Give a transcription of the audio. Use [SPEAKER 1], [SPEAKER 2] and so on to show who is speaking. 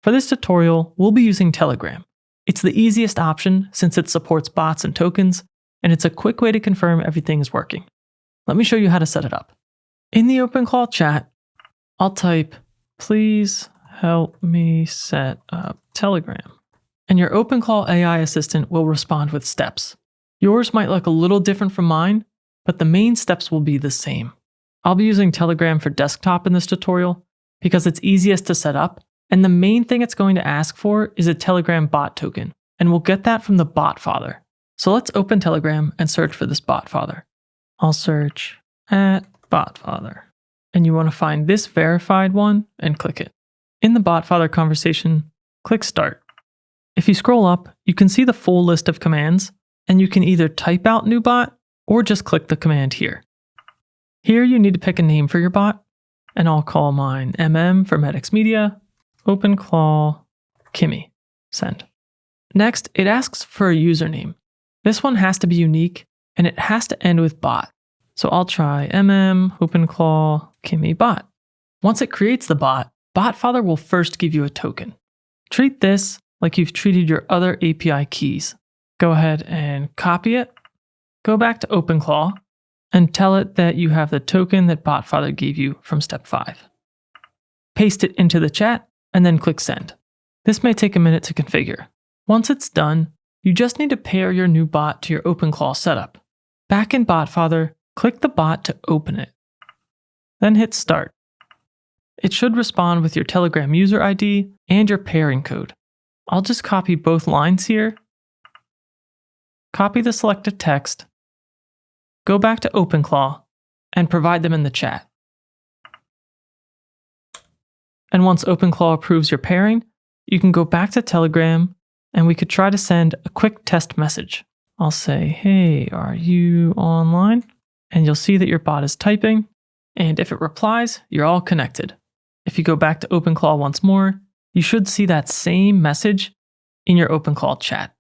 [SPEAKER 1] For this tutorial, we'll be using Telegram. It's the easiest option since it supports bots and tokens, and it's a quick way to confirm everything is working. Let me show you how to set it up. In the OpenClaw chat, I'll type, "Please help me set up Telegram." And your OpenClaw AI assistant will respond with steps. Yours might look a little different from mine, but the main steps will be the same. I'll be using Telegram for desktop in this tutorial because it's easiest to set up, and the main thing it's going to ask for is a Telegram bot token, and we'll get that from the bot father. So let's open Telegram and search for this bot father. I'll search at bot father, and you want to find this verified one and click it. In the bot father conversation, click start. If you scroll up, you can see the full list of commands, and you can either type out new bot or just click the command here. Here you need to pick a name for your bot, and I'll call mine for Medix Media, OpenClaw, Kimmy. Send. Next, it asks for a username. This one has to be unique, and it has to end with bot. So I'll try OpenClaw, Kimmy bot. Once it creates the bot, BotFather will first give you a token. Treat this like you've treated your other API keys. Go ahead and copy it, go back to OpenClaw, and tell it that you have the token that BotFather gave you from step 5. Paste it into the chat, and then click send. This may take a minute to configure. Once it's done, you just need to pair your new bot to your OpenClaw setup. Back in BotFather, click the bot to open it. Then hit start. It should respond with your Telegram user ID and your pairing code. I'll just copy both lines here, copy the selected text, go back to OpenClaw, and provide them in the chat. And once OpenClaw approves your pairing, you can go back to Telegram and we could try to send a quick test message. I'll say, "Hey, are you online?" And you'll see that your bot is typing, and if it replies, you're all connected. If you go back to OpenClaw once more, you should see that same message in your OpenClaw chat.